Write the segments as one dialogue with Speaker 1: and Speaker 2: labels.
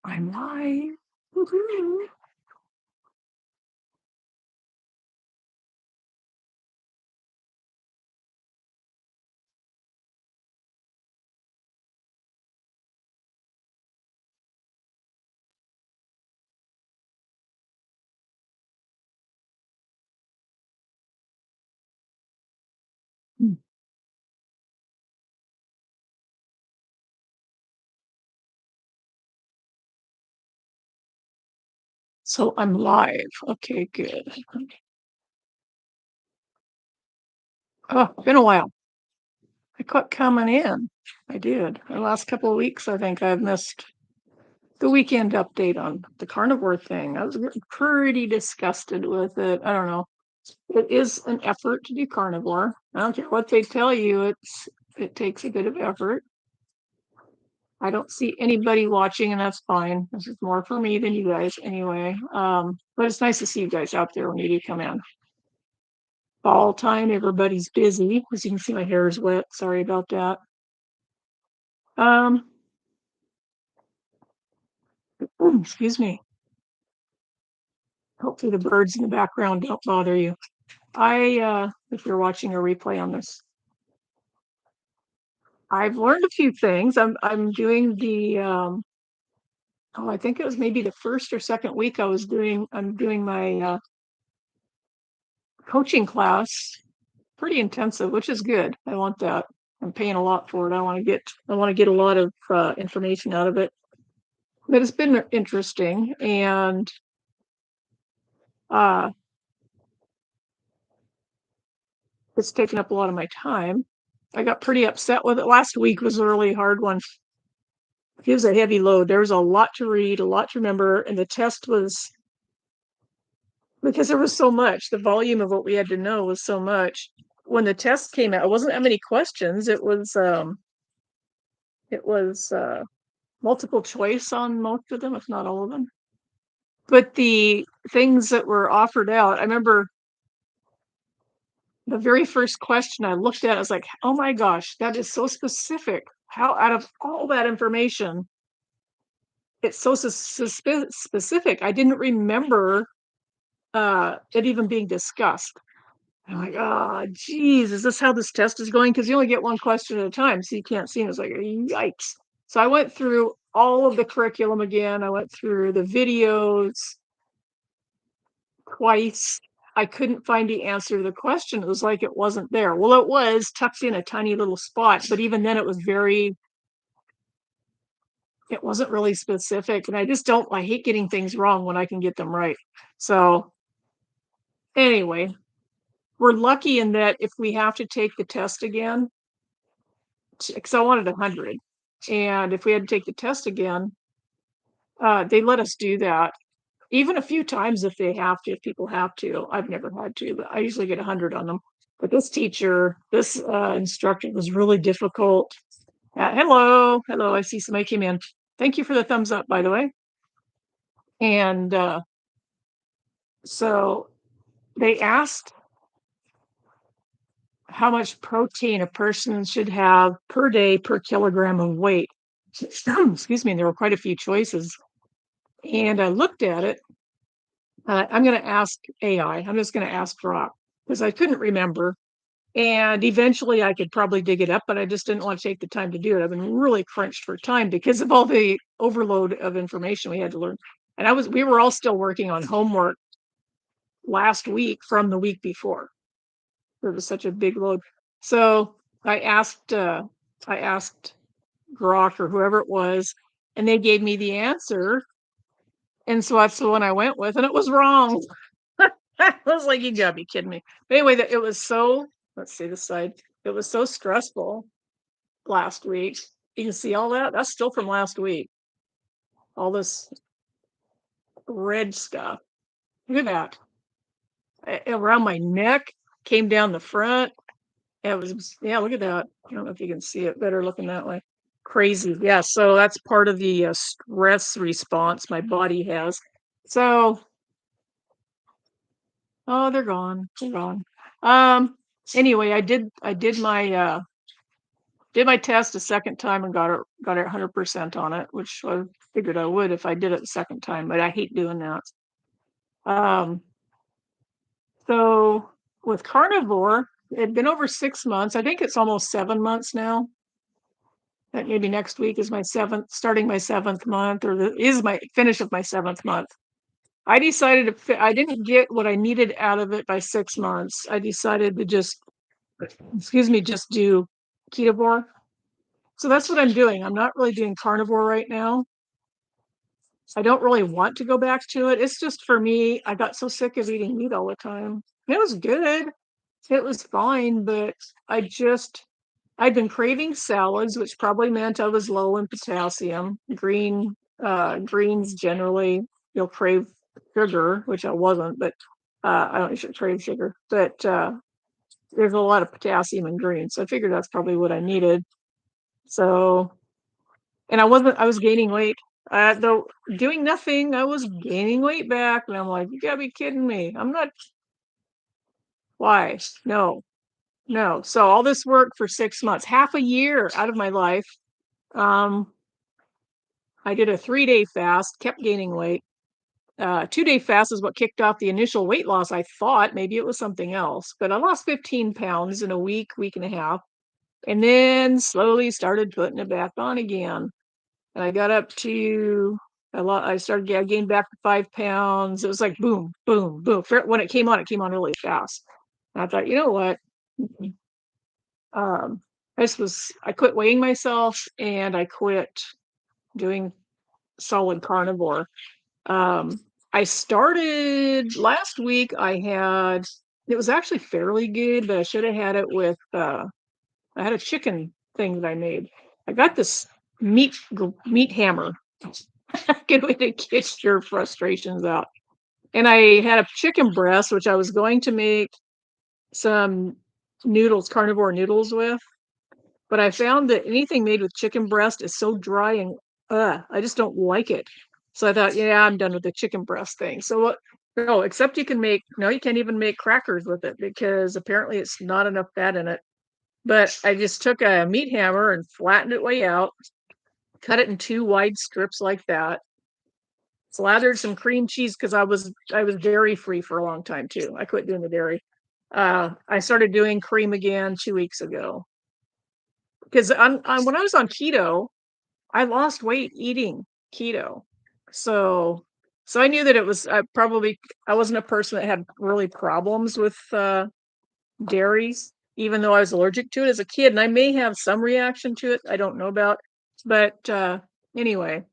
Speaker 1: I'm live. Woohoo. Mm. So I'm live. Okay, good. Oh, been a while. I quit coming in. I did. The last couple of weeks, I think I've missed the weekend update on the carnivore thing. I was getting pretty disgusted with it. I don't know. It is an effort to do carnivore. I don't care what they tell you. It takes a bit of effort. I don't see anybody watching, and that's fine. This is more for me than you guys anyway. But it's nice to see you guys out there when you do come in. Fall time, everybody's busy. As you can see, my hair is wet. Sorry about that. Um, excuse me. Hopefully the birds in the background don't bother you. If you're watching a replay on this, I've learned a few things. I'm doing I think it was maybe the first or second week I'm doing my coaching class, pretty intensive, which is good. I want that. I'm paying a lot for it. I want to get a lot of information out of it. But it's been interesting, and uh, it's taken up a lot of my time. I got pretty upset with it. Last week was a really hard one. It was a heavy load. There was a lot to read, a lot to remember, and the test was because there was so much. The volume of what we had to know was so much. When the test came out, it wasn't that many questions. It was multiple choice on most of them, if not all of them. But the things that were offered out, I remember the very first question I looked at, I was like, oh my gosh, that is so specific. How out of all that information, it's so specific. I didn't remember it even being discussed. I'm like, oh, geez, is this how this test is going? Because you only get one question at a time, so you can't see. And it's like, yikes. So I went through all of the curriculum again. I went through the videos twice. I couldn't find the answer to the question. It was like it wasn't there. Well, it was tucked in a tiny little spot, but even then it wasn't really specific. And I hate getting things wrong when I can get them right. So anyway, we're lucky in that if we have to take the test again, because I wanted 100, and if we had to take the test again, they let us do that even a few times if people have to. I've never had to, but I usually get 100 on them. But this instructor was really difficult. Hello. I see somebody came in. Thank you for the thumbs up, by the way. And so they asked how much protein a person should have per day per kilogram of weight. Excuse me. And there were quite a few choices. And I looked at it. I'm going to ask AI. I'm just going to ask Rock because I couldn't remember. And eventually I could probably dig it up, but I just didn't want to take the time to do it. I've been really crunched for time because of all the overload of information we had to learn. And we were all still working on homework last week from the week before. There was such a big load. So I asked Grok or whoever it was, and they gave me the answer. And so that's the one I went with, and it was wrong. I was like, you gotta be kidding me. But anyway, it was so, let's see this side. It was so stressful last week. You can see all that. That's still from last week. All this red stuff. Look at that. Around my neck, came down the front. It was, yeah, look at that. I don't know if you can see it better looking that way. Crazy. Yeah. So that's part of the stress response my body has. So, oh, they're gone. They're gone. Um, anyway, I did my Did my test a second time and got it 100% on it, which I figured I would if I did it the second time, but I hate doing that. Um, so with carnivore, it had been over 6 months. I think it's almost 7 months now. That maybe next week is my seventh, starting my 7th month, or is my finish of my 7th month. I decided I didn't get what I needed out of it by 6 months. I decided to just, excuse me, just do ketovore. So that's what I'm doing. I'm not really doing carnivore right now. I don't really want to go back to it. It's just for me, I got so sick of eating meat all the time. It was good. It was fine, but I just I'd been craving salads, which probably meant I was low in potassium. Greens generally, you'll crave sugar, which I wasn't, but I don't usually crave sugar. But there's a lot of potassium in greens, so I figured that's probably what I needed. So, and I was gaining weight. Though doing nothing, I was gaining weight back, and I'm like, you gotta be kidding me. I'm not. Why? No, no. So all this work for 6 months, half a year out of my life. Um, I did a 3-day fast, kept gaining weight. 2-day fast is what kicked off the initial weight loss. I thought maybe it was something else, but I lost 15 pounds in a week and a half, and then slowly started putting it back on again. And I got up to I gained back to 5 pounds. It was like boom, boom, boom. When it came on really fast. And I thought, you know what? Um, I quit weighing myself and I quit doing solid carnivore. Um, I started last week. It was actually fairly good, but I should have had it with, I had a chicken thing that I made. I got this meat hammer. Good way to get your frustrations out. And I had a chicken breast, which I was going to make some noodles, carnivore noodles with. But I found that anything made with chicken breast is so dry and I just don't like it. So I thought, yeah, I'm done with the chicken breast thing. So what? No, except you can't even make crackers with it because apparently it's not enough fat in it. But I just took a meat hammer and flattened it way out, cut it in 2 wide strips like that, slathered some cream cheese because I was dairy free for a long time too. I quit doing the dairy. I started doing cream again 2 weeks ago because when I was on keto, I lost weight eating keto. So so I knew that it was I wasn't a person that had really problems with dairies, even though I was allergic to it as a kid, and I may have some reaction to it. I don't know about, but anyway,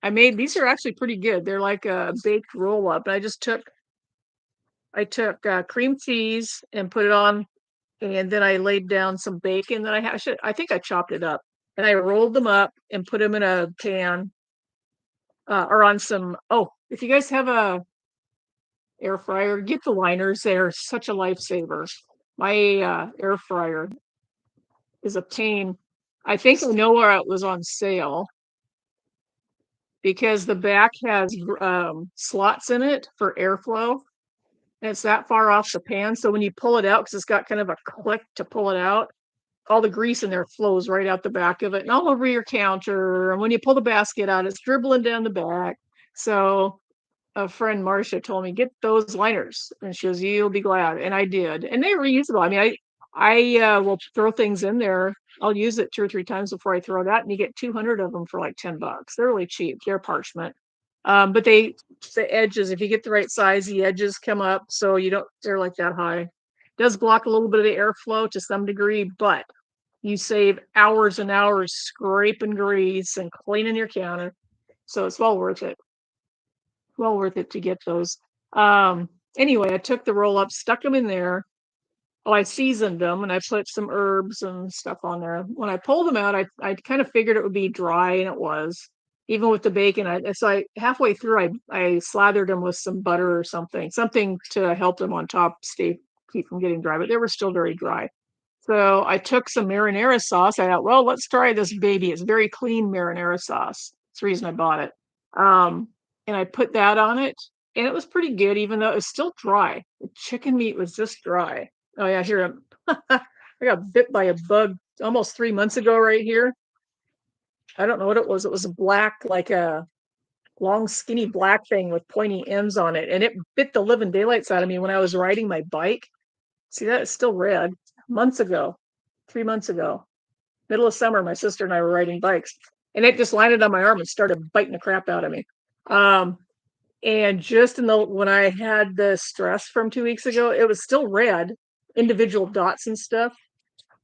Speaker 1: I made these are actually pretty good. They're like a baked roll up. I took cream cheese and put it on, and then I laid down some bacon that I think I chopped it up, and I rolled them up and put them in a pan or on some. Oh, if you guys have a air fryer, get the liners. They're such a lifesaver. My air fryer is a pain. I think I know where it was on sale because the back has slots in it for airflow. And it's that far off the pan. So when you pull it out, because it's got kind of a click to pull it out, all the grease in there flows right out the back of it and all over your counter. And when you pull the basket out, it's dribbling down the back. So a friend Marcia told me, get those liners. And she goes, you'll be glad. And I did. And they're reusable. I mean, I will throw things in there. I'll use it 2 or 3 times before I throw it out, and you get 200 of them for like $10. They're really cheap. They're parchment. But the edges, if you get the right size, the edges come up so you don't they're like that high. It does block a little bit of the airflow to some degree, but you save hours and hours scraping grease and cleaning your counter. So it's well worth it. Well worth it to get those. Anyway, I took the roll up, stuck them in there. Oh, I seasoned them and I put some herbs and stuff on there. When I pulled them out, I kind of figured it would be dry, and it was. Even with the bacon, I halfway through I slathered them with some butter or something to help them on top keep from getting dry, but they were still very dry. So I took some marinara sauce. I thought, well, let's try this baby. It's very clean marinara sauce. That's the reason I bought it. Um, and I put that on it, and it was pretty good, even though it was still dry. The chicken meat was just dry. Oh yeah, here I got bit by a bug almost 3 months ago right here. I don't know what it was. It was a black, like a long, skinny black thing with pointy ends on it. And it bit the living daylights out of me when I was riding my bike. See, that is still red. Months ago, 3 months ago, middle of summer, my sister and I were riding bikes, and it just landed on my arm and started biting the crap out of me. Um, and just in the when I had the stress from 2 weeks ago, it was still red, individual dots and stuff.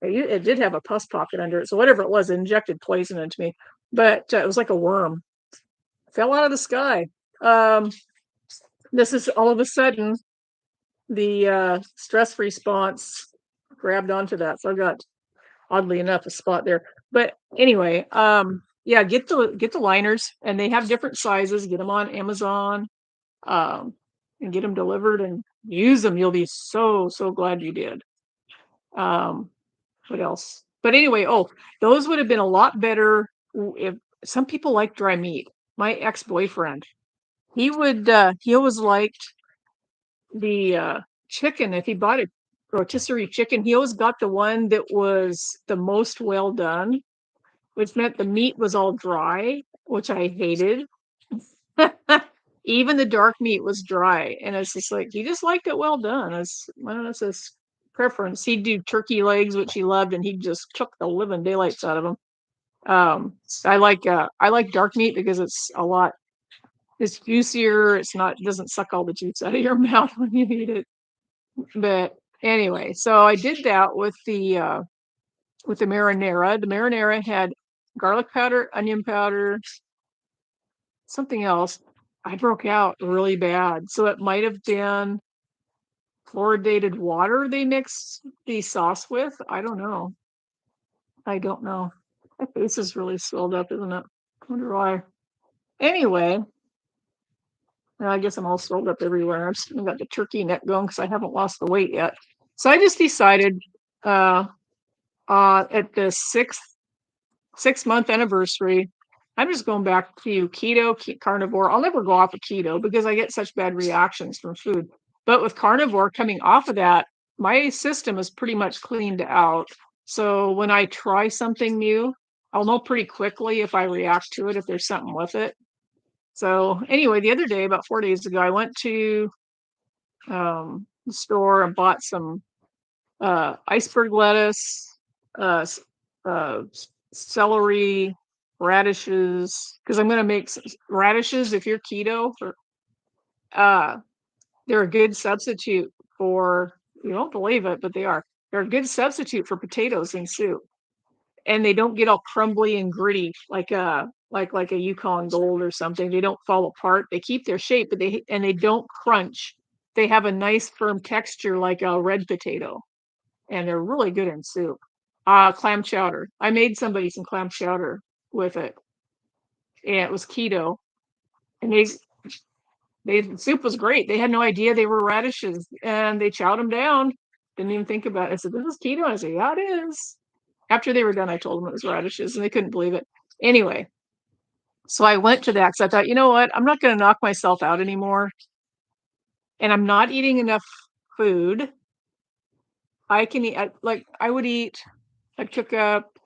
Speaker 1: It did have a pus pocket under it, so whatever it was, it injected poison into me. But it was like a worm. Fell out of the sky. Um, this is all of a sudden the stress response grabbed onto that. So I got, oddly enough, a spot there. But anyway, yeah, get the liners, and they have different sizes. Get them on Amazon, um, and get them delivered and use them. You'll be so glad you did. Um, what else? But anyway, oh, those would have been a lot better if some people like dry meat. My ex-boyfriend, he always liked the chicken. If he bought a rotisserie chicken, he always got the one that was the most well done, which meant the meat was all dry, which I hated. Even the dark meat was dry, and it's just like he just liked it well done. I don't know, it's his preference. He'd do turkey legs, which he loved, and he'd just cook the living daylights out of them. Um, I like dark meat because it's juicier. It's not doesn't suck all the juice out of your mouth when you eat it. But anyway, so I did that with the marinara. The marinara had garlic powder, onion powder, something else. I broke out really bad. So it might have been fluoridated water they mixed the sauce with. I don't know. I don't know. My face is really swelled up, isn't it? I wonder why. Anyway, I guess I'm all swelled up everywhere. I've still got the turkey neck going because I haven't lost the weight yet. So I just decided uh, at the 6 month anniversary, I'm just going back to carnivore. I'll never go off of keto because I get such bad reactions from food. But with carnivore coming off of that, my system is pretty much cleaned out. So when I try something new, I'll know pretty quickly if I react to it, if there's something with it. So anyway, the other day, about 4 days ago, I went to the store and bought some iceberg lettuce, uh, uh, celery, radishes, because I'm going to make radishes. If you're keto, uh, they're a good substitute for, you won't believe it, but they are. They're a good substitute for potatoes in soup, and they don't get all crumbly and gritty like a Yukon Gold or something. They don't fall apart. They keep their shape, but they don't crunch. They have a nice firm texture like a red potato, and they're really good in soup. Clam chowder. I made somebody some clam chowder with it, and it was keto. And the soup was great. They had no idea they were radishes, and they chowed them down. Didn't even think about it. I said, "This is keto." I said, "Yeah, it is." After they were done, I told them it was radishes, and they couldn't believe it. Anyway, so I went to that because I thought, you know what? I'm not going to knock myself out anymore, and I'm not eating enough food. I can eat like I would eat. I took up,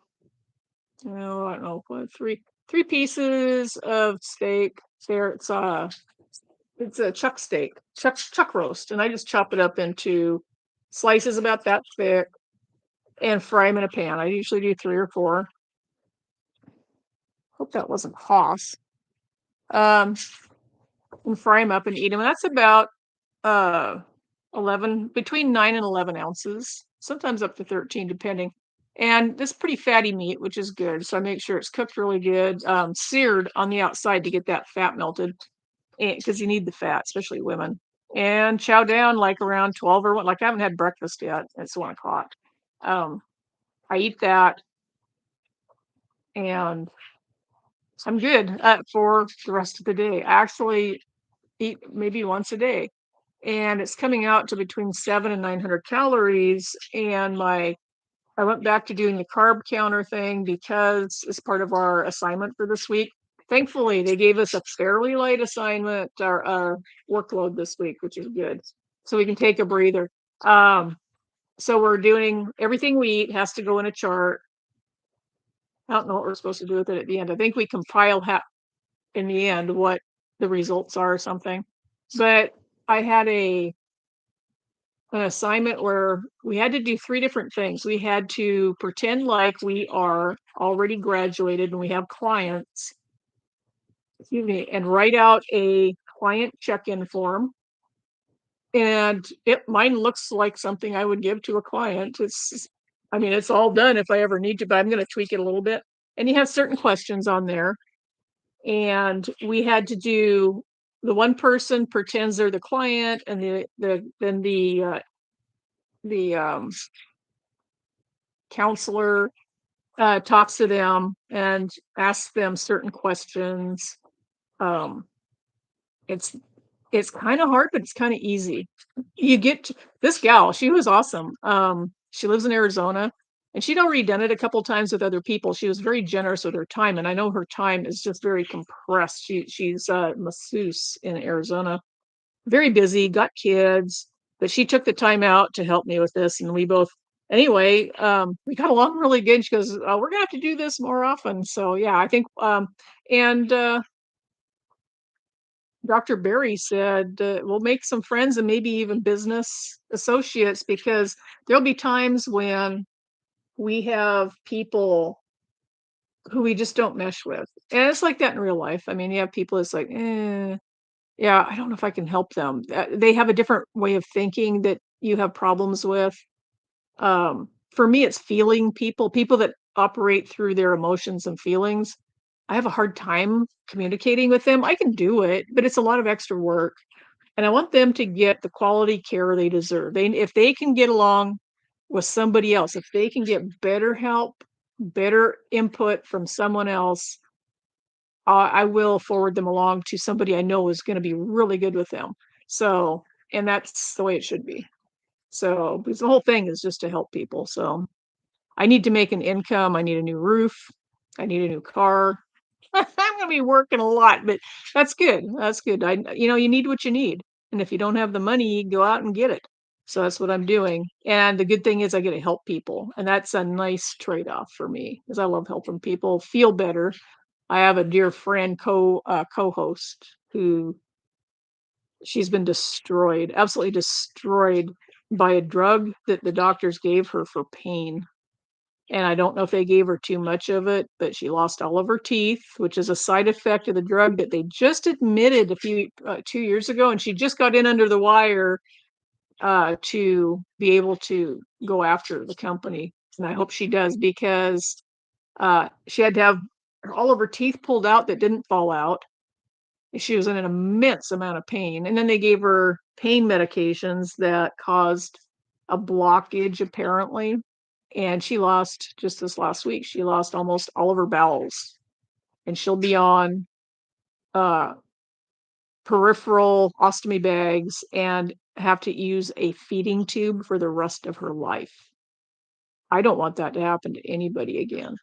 Speaker 1: oh, I don't know, what, three pieces of steak. There, it's a chuck steak, chuck roast, and I just chop it up into slices about that thick and fry them in a pan. I usually do 3 or 4. Hope that wasn't Hoss. Um, and fry them up and eat them. And that's about uh 11, between 9 and 11 ounces, sometimes up to 13, depending. And this pretty fatty meat, which is good. So I make sure it's cooked really good, seared on the outside to get that fat melted, because you need the fat, especially women. And chow down like around 12 or 1. Like I haven't had breakfast yet. It's 1 o'clock. Um, I eat that, and I'm good for the rest of the day. I actually eat maybe once a day, and it's coming out to between 7 and 900 calories. And I went back to doing the carb counter thing because it's part of our assignment for this week. Thankfully, they gave us a fairly light assignment, our workload this week, which is good. So we can take a breather. So we're doing everything we eat has to go in a chart. I don't know what we're supposed to do with it at the end. I think we compile in the end what the results are or something. But I had an assignment where we had to do 3 different things. We had to pretend like we are already graduated and we have clients, excuse me, and write out a client check-in form. And mine looks like something I would give to a client. I mean, it's all done if I ever need to, but I'm gonna tweak it a little bit. And you have certain questions on there. And we had to do the one person pretends they're the client, and then the counselor talks to them and asks them certain questions. Um, it's it's kind of hard, but it's kind of easy. This gal, she was awesome. She lives in Arizona, and she'd already done it a couple times with other people. She was very generous with her time, and I know her time is just very compressed. She's a masseuse in Arizona, very busy, got kids, but she took the time out to help me with this, and we both anyway, we got along really good. She goes, "We're gonna have to do this more often." So yeah, I think, and Dr. Berry said, "We'll make some friends and maybe even business associates because there'll be times when we have people who we just don't mesh with." And it's like that in real life. I mean, you have people that's like, yeah, I don't know if I can help them. They have a different way of thinking that you have problems with. For me, it's feeling people that operate through their emotions and feelings. I have a hard time communicating with them. I can do it, but it's a lot of extra work. And I want them to get the quality care they deserve. If they can get along with somebody else, if they can get better help, better input from someone else, I will forward them along to somebody I know is going to be really good with them. So, and that's the way it should be. So, because the whole thing is just to help people. So, I need to make an income. I need a new roof. I need a new car. I'm gonna be working a lot, but that's good. That's good. You need what you need. And if you don't have the money, go out and get it. So that's what I'm doing. And the good thing is I get to help people. And that's a nice trade-off for me because I love helping people feel better. I have a dear friend, co-host who she's been destroyed, absolutely destroyed by a drug that the doctors gave her for pain. And I don't know if they gave her too much of it, but she lost all of her teeth, which is a side effect of the drug that they just admitted 2 years ago, and she just got in under the wire to be able to go after the company. And I hope she does because she had to have all of her teeth pulled out that didn't fall out. She was in an immense amount of pain, and then they gave her pain medications that caused a blockage, apparently, and she lost just this last week, she lost almost all of her bowels, and she'll be on, uh, peripheral ostomy bags and have to use a feeding tube for the rest of her life. I don't want that to happen to anybody again.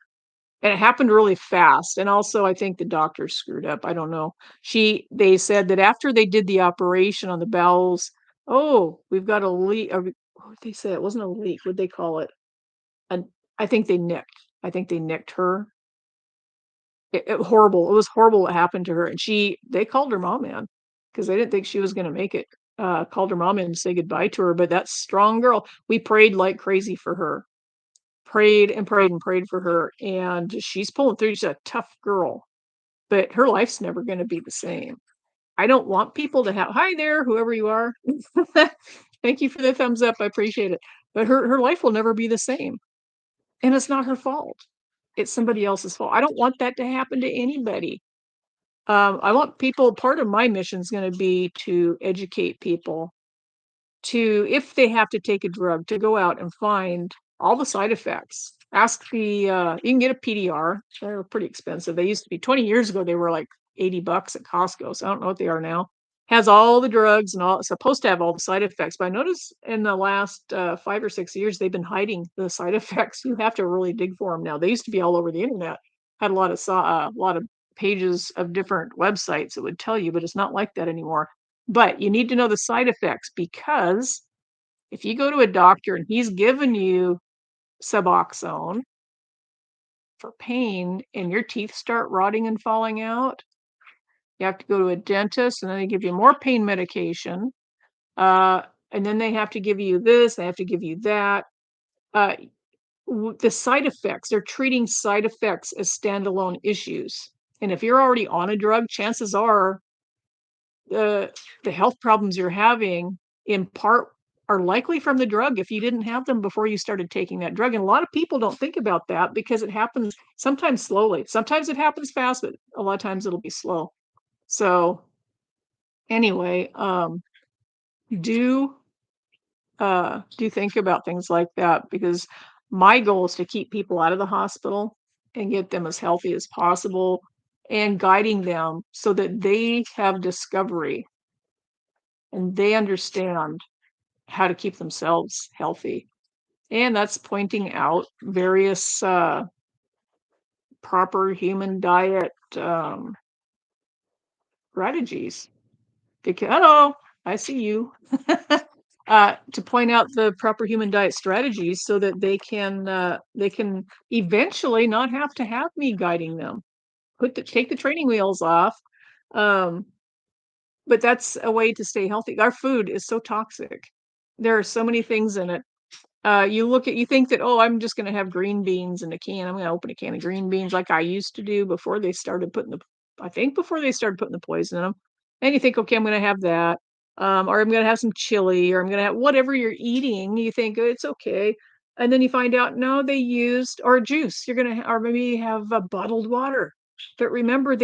Speaker 1: And it happened really fast, and also I think the doctor screwed up, I don't know. They said that after they did the operation on the bowels, "Oh, we've got a leak," what would they say? It wasn't a leak, what'd they call it? An I think they nicked her. It was horrible what happened to her, and they called her mom in because they didn't think she was gonna make it. Called her mom in to say goodbye to her, but that strong girl, we prayed like crazy for her. Prayed and prayed and prayed for her, and she's pulling through. She's a tough girl, but her life's never gonna be the same. I don't want people to have "Hi there, whoever you are. Thank you for the thumbs up, I appreciate it." But her life will never be the same, and it's not her fault. It's somebody else's fault. I don't want that to happen to anybody. I want people part of my mission is gonna be to educate people to if they have to take a drug, to go out and find all the side effects. Ask you can get a PDR. They're pretty expensive. They used to be 20 years ago, they were like $80 at Costco. So I don't know what they are now. Has all the drugs and all it's supposed to have all the side effects. But I noticed in the last 5 or 6 years, they've been hiding the side effects. You have to really dig for them now. They used to be all over the internet. Had a lot of pages of different websites that would tell you, but it's not like that anymore. But you need to know the side effects because if you go to a doctor and he's given you Suboxone for pain and your teeth start rotting and falling out, you have to go to a dentist, and then they give you more pain medication, uh, and then they have to give you this, they have to give you that. Uh, the side effects, they're treating side effects as standalone issues. And if you're already on a drug, chances are the health problems you're having in part are likely from the drug if you didn't have them before you started taking that drug. And a lot of people don't think about that because it happens sometimes slowly. Sometimes it happens fast, but a lot of times it'll be slow. So anyway, do do think about things like that, because my goal is to keep people out of the hospital and get them as healthy as possible and guiding them so that they have discovery and they understand how to keep themselves healthy. And that's pointing out various proper human diet strategies. Because, hello, I see you. To point out the proper human diet strategies so that they can eventually not have to have me guiding them. Take the training wheels off. Um, but that's a way to stay healthy. Our food is so toxic. There are so many things in it. You think that, oh, I'm just gonna have green beans in a can. I'm gonna open a can of green beans like I used to do before they started putting the I think before they started putting the poison in them. And you think, okay, I'm gonna have that. Or I'm gonna have some chili, or I'm gonna have whatever you're eating, you think, "Oh, it's okay." And then you find out, no, they used or juice. Or maybe have bottled water. But remember,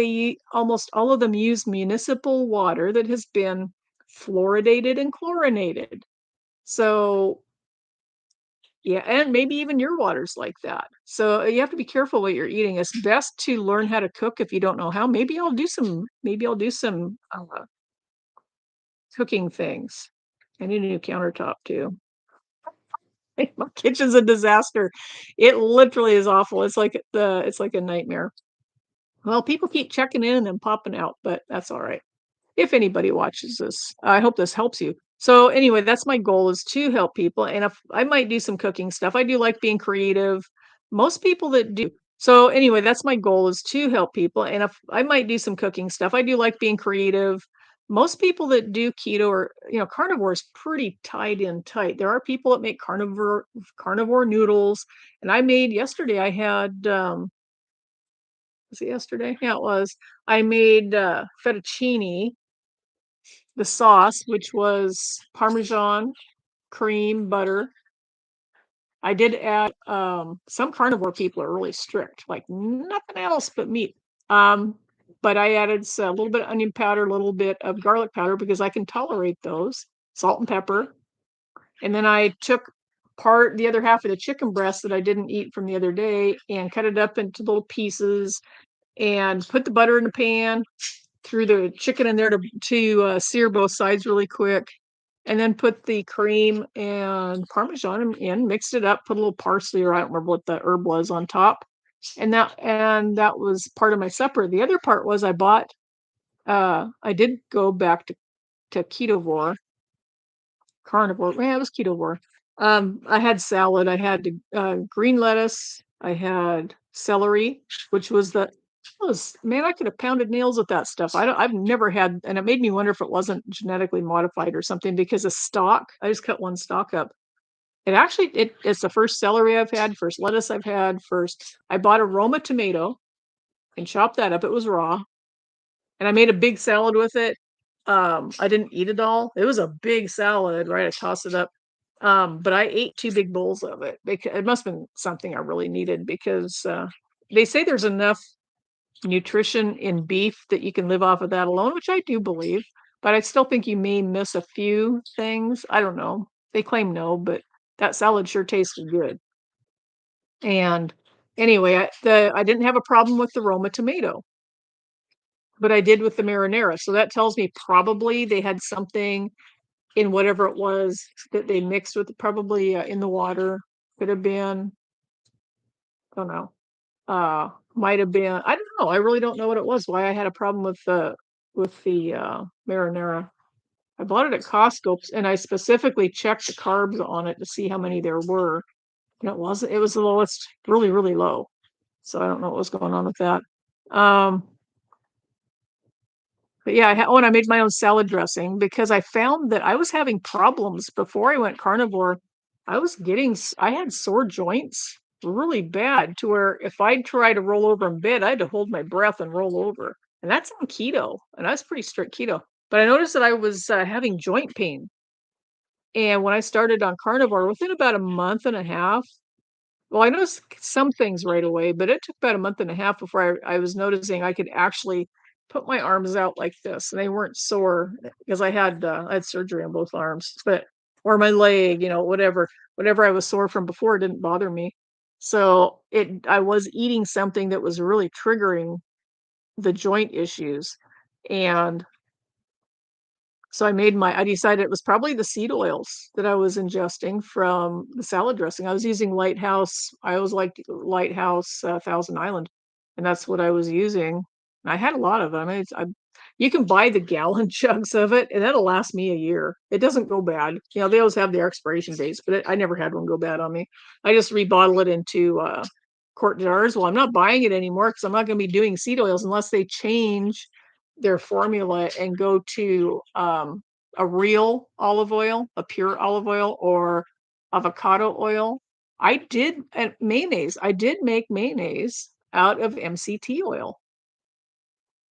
Speaker 1: almost all of them use municipal water that has been fluoridated and chlorinated. So yeah, and maybe even your water's like that. So you have to be careful what you're eating. It's best to learn how to cook if you don't know how. Maybe I'll do some cooking things. I need a new countertop too. My kitchen's a disaster. It literally is awful. It's like a nightmare. Well, people keep checking in and popping out, but that's all right. If anybody watches this. I hope this helps you. So anyway, that's my goal, is to help people. And if I might do some cooking stuff. I do like being creative. Most people that do. So anyway, that's my goal, is to help people. And if I might do some cooking stuff. I do like being creative. Most people that do keto or, carnivore is pretty tied in tight. There are people that make carnivore noodles. And yesterday I had was it yesterday? Yeah, it was. I made fettuccine, the sauce, which was Parmesan, cream, butter. I did add, some carnivore people are really strict, like nothing else but meat. Um, but I added a little bit of onion powder, a little bit of garlic powder because I can tolerate those, salt and pepper. And then I took the other half of the chicken breast that I didn't eat from the other day and cut it up into little pieces and put the butter in the pan, threw the chicken in there to sear both sides really quick, and then put the cream and Parmesan in, mixed it up, put a little parsley, or I don't remember what the herb was, on top. And that was part of my supper. The other part was I did go back to ketovore, carnivore. Yeah, it was ketovore. I had salad. I had green lettuce. I had celery, which man, I could have pounded nails with that stuff. I've never had, and it made me wonder if it wasn't genetically modified or something, because a stalk, I just cut one stalk up. It's the first celery I've had, first lettuce I've had, I bought a Roma tomato and chopped that up. It was raw, and I made a big salad with it. I didn't eat it all. It was a big salad, right? I tossed it up. But I ate two big bowls of it because it must have been something I really needed, because they say there's enough nutrition in beef that you can live off of that alone, which I do believe. But I still think you may miss a few things. I don't know. They claim no, but that salad sure tasted good. And anyway, I didn't have a problem with the Roma tomato, but I did with the marinara. So that tells me probably they had something in whatever it was that they mixed with, probably in the water. Could have been, I don't know. Might have been, I don't know. I really don't know what it was. Why I had a problem with the marinara. I bought it at Costco, and I specifically checked the carbs on it to see how many there were. And it was the lowest, really, really low. So I don't know what was going on with that. Um, but yeah, and I made my own salad dressing because I found that I was having problems before I went carnivore. I had sore joints really bad to where if I'd try to roll over in bed, I had to hold my breath and roll over. And that's on keto, and that's pretty strict keto. But I noticed that I was having joint pain. And when I started on carnivore, within about a month and a half, well, I noticed some things right away, but it took about a month and a half before I was noticing I could actually put my arms out like this, and they weren't sore because I had surgery on both arms, but or my leg, whatever I was sore from before didn't bother me. So I was eating something that was really triggering the joint issues, and so I decided it was probably the seed oils that I was ingesting from the salad dressing. I was using Lighthouse. I always liked Lighthouse, Thousand Island, and that's what I was using. And I had a lot of it. I mean, you can buy the gallon jugs of it, and that'll last me a year. It doesn't go bad. They always have the expiration dates, but I never had one go bad on me. I just rebottle it into quart jars. Well, I'm not buying it anymore because I'm not going to be doing seed oils unless they change their formula and go to a real olive oil, a pure olive oil, or avocado oil. I did and mayonnaise. I did make mayonnaise out of MCT oil.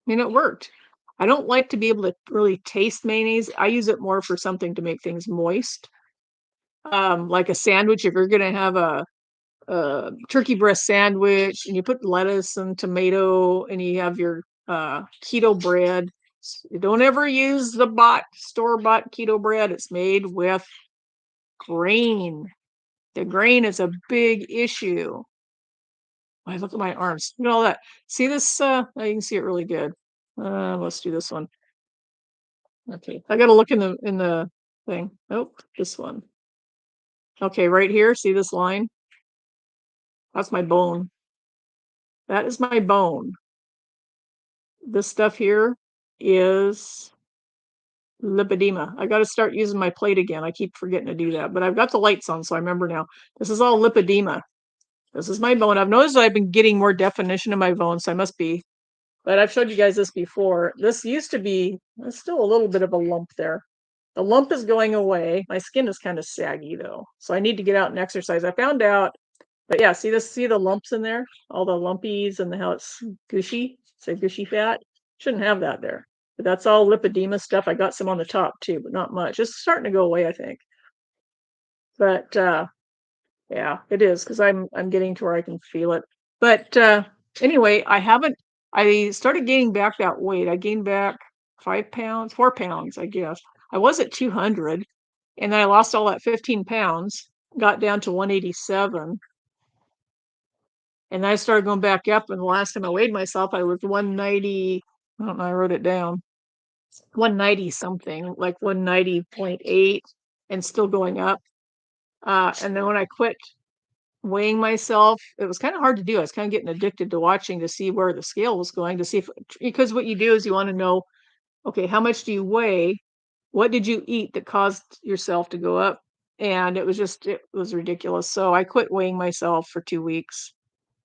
Speaker 1: I mean, it worked. I don't like to be able to really taste mayonnaise. I use it more for something to make things moist. Like a sandwich, if you're gonna have a turkey breast sandwich and you put lettuce and tomato and you have your keto bread. You don't ever use the store-bought keto bread. It's made with grain. The grain is a big issue. I look at my arms. Look at all that. See this? Oh, you can see it really good. Let's do this one. Okay, I got to look in the thing. Nope, this one. Okay, right here. See this line? That's my bone. That is my bone. This stuff here is lipedema. I got to start using my plate again. I keep forgetting to do that, but I've got the lights on, so I remember now. This is all lipedema. This is my bone. I've noticed I've been getting more definition in my bones, so I must be. But I've showed you guys this before. This used to be, there's still a little bit of a lump there. The lump is going away. My skin is kind of saggy though, so I need to get out and exercise. I found out, but yeah, see the lumps in there, all the lumpies and how it's gushy. It's a gushy fat. Shouldn't have that there. But that's all lipedema stuff. I got some on the top too, but not much. It's starting to go away, I think. But yeah, it is because I'm getting to where I can feel it. But anyway, I started gaining back that weight. I gained back 5 pounds, 4 pounds, I guess. I was at 200, and then I lost all that 15 pounds, got down to 187, and then I started going back up. And the last time I weighed myself, I was 190. I don't know, I wrote it down. 190 something, like 190.8, and still going up. And then when I quit weighing myself, it was kind of hard to do. I was kind of getting addicted to watching to see where the scale was going to see if, because what you do is you want to know, okay, how much do you weigh? What did you eat that caused yourself to go up? And it was ridiculous. So I quit weighing myself for 2 weeks.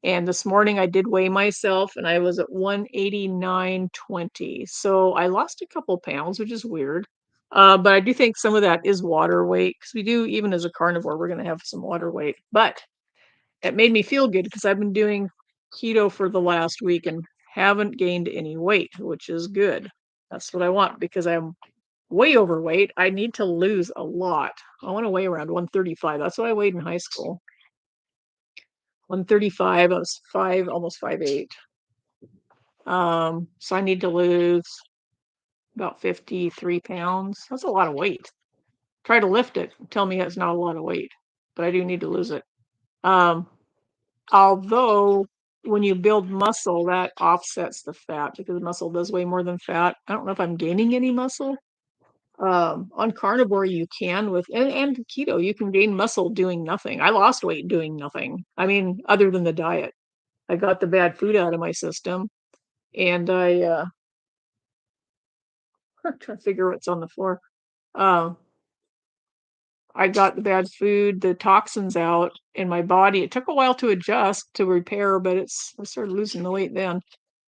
Speaker 1: And this morning I did weigh myself and I was at 189.20. So I lost a couple pounds, which is weird. But I do think some of that is water weight because we do, even as a carnivore, we're going to have some water weight. But it made me feel good because I've been doing keto for the last week and haven't gained any weight, which is good. That's what I want because I'm way overweight. I need to lose a lot. I want to weigh around 135. That's what I weighed in high school. 135. I was almost 5'8". So I need to lose about 53 pounds. That's a lot of weight. Try to lift it. Tell me it's not a lot of weight, but I do need to lose it. Um, Although when you build muscle, that offsets the fat because muscle does weigh more than fat. I don't know if I'm gaining any muscle. On carnivore, you can and keto, you can gain muscle doing nothing. I lost weight doing nothing. I mean, other than the diet. I got the bad food out of my system, and I'm trying to figure what's on the floor. Um, I got the bad food, the toxins out in my body. It took a while to adjust, to repair, but I started losing the weight then.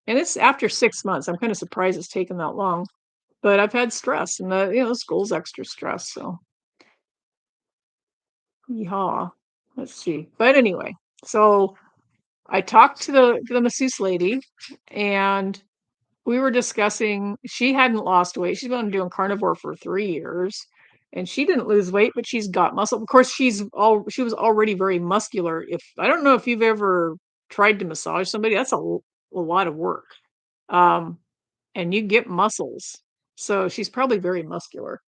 Speaker 1: And it's after 6 months. I'm kinda surprised it's taken that long. But I've had stress and school's extra stress, so yeehaw. Let's see. But anyway, so I talked to the masseuse lady, and we were discussing she hadn't lost weight. She's been doing carnivore for 3 years, and she didn't lose weight, but she's got muscle. Of course, she was already very muscular. If I don't know if you've ever tried to massage somebody, that's a lot of work. Um, and you get muscles. So she's probably very muscular.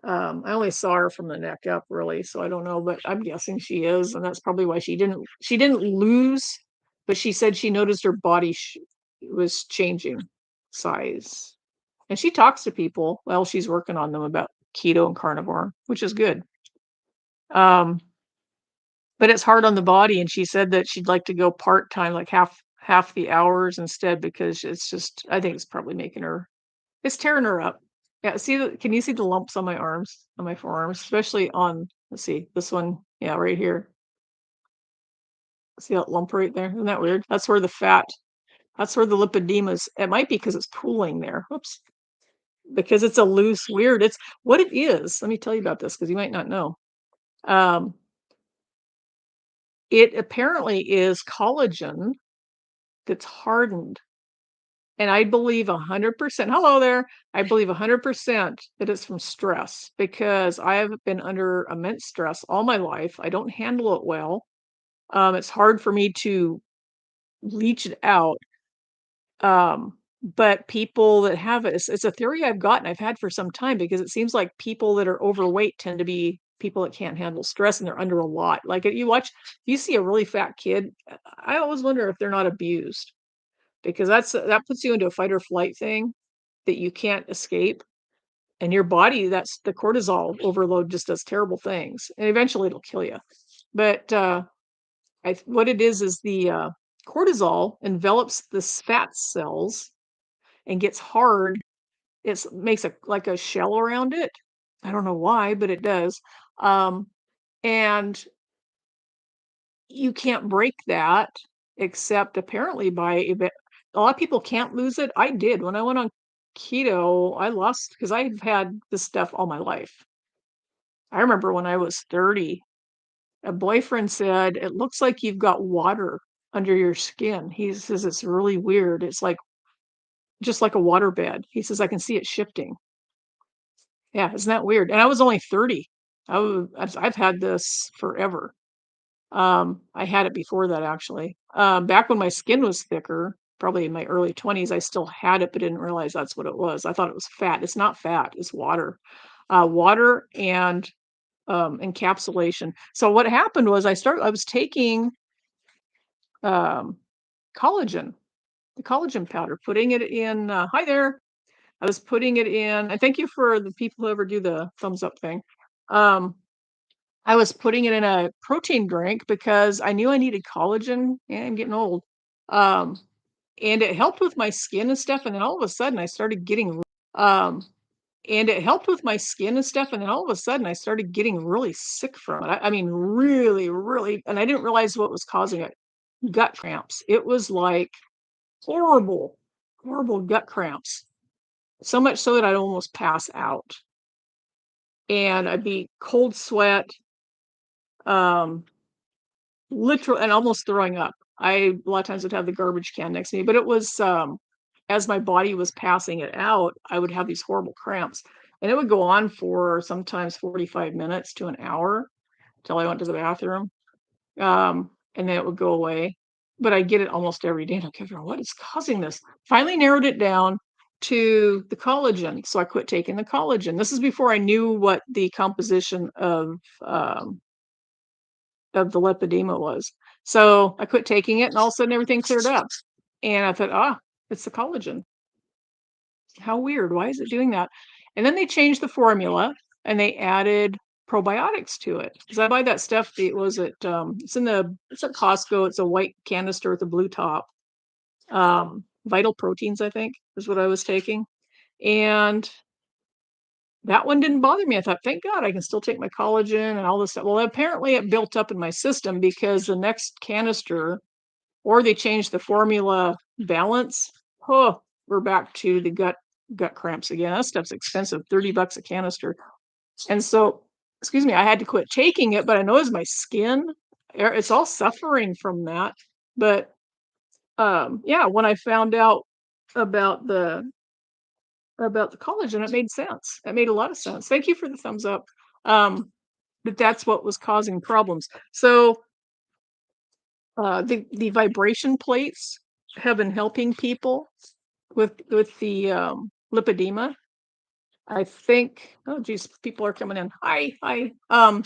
Speaker 1: I only saw her from the neck up really, so I don't know, but I'm guessing she is, and that's probably why she didn't lose, but she said she noticed her body was changing size. And she talks to people while she's working on them about keto and carnivore, which is good. Um, but it's hard on the body, and she said that she'd like to go part-time, like half the hours instead because it's just I think it's probably making her it's tearing her up. Yeah, can you see the lumps on my arms, on my forearms, especially on let's see, this one, yeah, right here. See that lump right there? Isn't that weird? That's where the lipedema's it might be because it's pooling there. Whoops. Because it's a loose, weird it's what it is, let me tell you about this because you might not know. Um, it apparently is collagen that's hardened. And I believe 100% hello there. I believe 100% that it's from stress because I have been under immense stress all my life. I don't handle it well. It's hard for me to leach it out. But people that have it, it's a theory I've gotten, I've had for some time because it seems like people that are overweight tend to be people that can't handle stress and they're under a lot. Like you see a really fat kid, I always wonder if they're not abused because that puts you into a fight or flight thing that you can't escape. And your body, that's the cortisol overload just does terrible things, and eventually it'll kill you. But, what it is the, cortisol envelops the fat cells and gets hard. It makes like a shell around it. I don't know why, but it does. Um, and you can't break that except apparently by a lot of people can't lose it. I did. When I went on keto, I lost because I've had this stuff all my life. I remember when I was 30, a boyfriend said, "It looks like you've got water under your skin." He says, "It's really weird. It's like just like a water bed." He says, "I can see it shifting." Yeah, isn't that weird? And I was only 30. I've had this forever. I had it before that actually. Back when my skin was thicker, probably in my early 20s, I still had it, but didn't realize that's what it was. I thought it was fat. It's not fat, it's water. Water and encapsulation. So what happened was I was taking um, collagen, the collagen powder, putting it in. Hi there. I was putting it in. And thank you for the people who ever do the thumbs up thing. Um, I was putting it in a protein drink because I knew I needed collagen. And I'm getting old. Um, and it helped with my skin and stuff. And then all of a sudden, I started getting um, and it helped with my skin and stuff, and then all of a sudden, I started getting really sick from it. I mean, really, really, and I didn't realize what was causing it. Gut cramps. It was like horrible, horrible gut cramps. So much so that I'd almost pass out, and I'd be cold sweat, um, literal, and almost throwing up. A lot of times would have the garbage can next to me, but it was as my body was passing it out, I would have these horrible cramps, and it would go on for sometimes 45 minutes to an hour till I went to the bathroom, and then it would go away. But I get it almost every day, and I kept going, "What is causing this?" Finally narrowed it down to the collagen, so I quit taking the collagen. This is before I knew what the composition of the lipedema was. So I quit taking it, and all of a sudden everything cleared up. And I thought, "Ah, it's the collagen. How weird. Why is it doing that?" And then they changed the formula and they added probiotics to it. Because I buy that stuff, it's at Costco. It's a white canister with a blue top. Vital Proteins, I think, is what I was taking. And that one didn't bother me. I thought, thank God I can still take my collagen and all this stuff. Well, apparently it built up in my system because the next canister, or they changed the formula balance. Oh, we're back to the gut cramps again. That stuff's expensive, $30 a canister. And so, excuse me, I had to quit taking it, but I noticed my skin, it's all suffering from that. But yeah, when I found out about the collagen, it made sense. It made a lot of sense. Thank you for the thumbs up. But that's what was causing problems. So the vibration plates have been helping people with the lipedema. I think, oh geez, people are coming in. Hi, hi.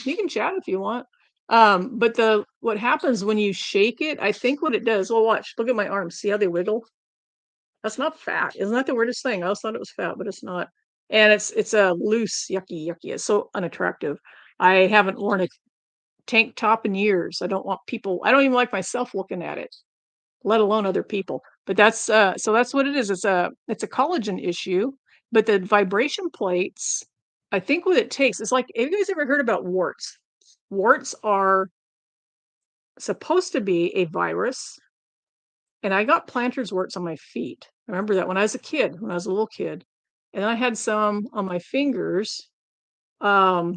Speaker 1: You can chat if you want. But the what happens when you shake it, I think what it does, well, watch, look at my arms. See how they wiggle? That's not fat. Isn't that the weirdest thing? I always thought it was fat, but it's not. And it's a loose, yucky. It's so unattractive. I haven't worn a tank top in years. I don't want people, I don't even like myself looking at it, let alone other people. But that's so that's what it is. It's a collagen issue, but the vibration plates, I think what it takes is like, have you guys ever heard about warts? Warts are supposed to be a virus, and I got plantar's warts on my feet. I remember that when I was a kid, when I was a little kid, and I had some on my fingers. Um,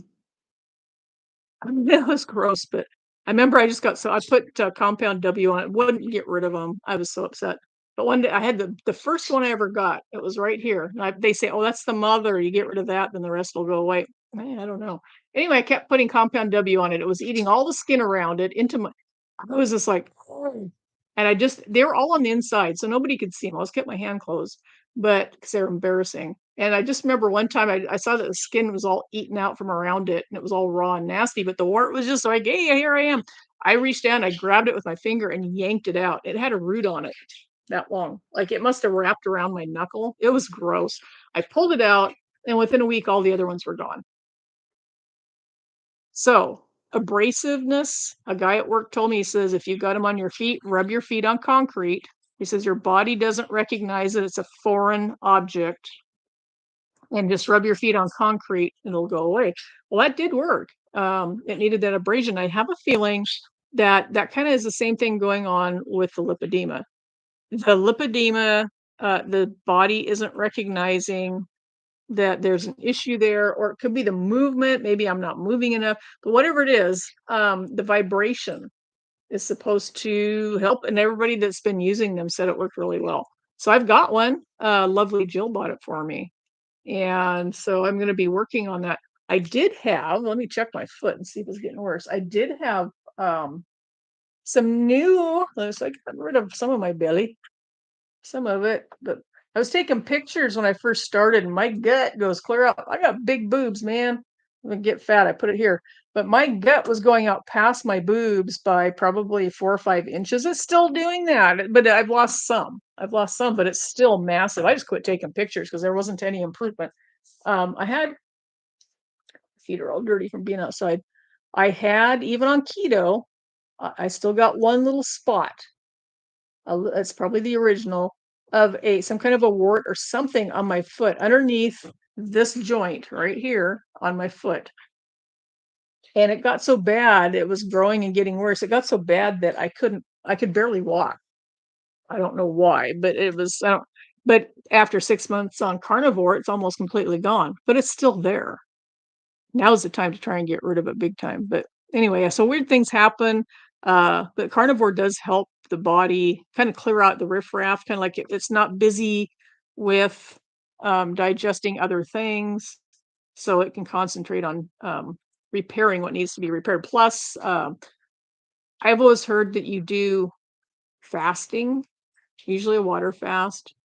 Speaker 1: That was gross, but I remember I just got so I put, compound W on it, wouldn't get rid of them. I was so upset. But one day I had the first one I ever got, it was right here, and they say, "Oh, that's the mother, you get rid of that, then the rest will go away." I don't know. Anyway, I kept putting compound W on it, it was eating all the skin around it into my, I was just like, "Oh," and I just, they were all on the inside, so nobody could see them. I always kept my hand closed, but because 'cause they're embarrassing. And I just remember one time I saw that the skin was all eaten out from around it, and it was all raw and nasty, but the wart was just like, "Hey, here I am." I reached down, I grabbed it with my finger and yanked it out. It had a root on it that long. Like, it must have wrapped around my knuckle. It was gross. I pulled it out, and within a week, all the other ones were gone. So, abrasiveness, a guy at work told me, he says, "If you got them on your feet, rub your feet on concrete." He says, "Your body doesn't recognize it, it's a foreign object, and just rub your feet on concrete and it'll go away." Well, that did work. It needed that abrasion. I have a feeling that that kind of is the same thing going on with the lipedema. The lipedema, the body isn't recognizing that there's an issue there, or it could be the movement. Maybe I'm not moving enough, but whatever it is, the vibration is supposed to help. And everybody that's been using them said it worked really well. So I've got one. Lovely Jill bought it for me, and so I'm gonna be working on that. I did have, let me check my foot and see if it's getting worse. I did have, um, some new, so I got rid of some of my belly, some of it, but I was taking pictures when I first started and my gut goes clear out. I got big boobs, man. I'm gonna get fat. I put it here. But my gut was going out past my boobs by probably 4 or 5 inches. It's still doing that, but I've lost some. I've lost some, but it's still massive. I just quit taking pictures because there wasn't any improvement. I had, feet are all dirty from being outside. I had, even on keto, I still got one little spot. It's probably the original of a some kind of a wart or something on my foot underneath this joint right here on my foot. And it got so bad, it was growing and getting worse. It got so bad that I could barely walk. I don't know why, but it was, I don't, but after 6 months on carnivore, it's almost completely gone, but it's still there. Now's the time to try and get rid of it big time. But anyway, yeah, so weird things happen. But carnivore does help the body kind of clear out the riffraff, kind of like it's not busy with digesting other things, so it can concentrate on repairing what needs to be repaired. Plus, I've always heard that you do fasting, usually a water fast,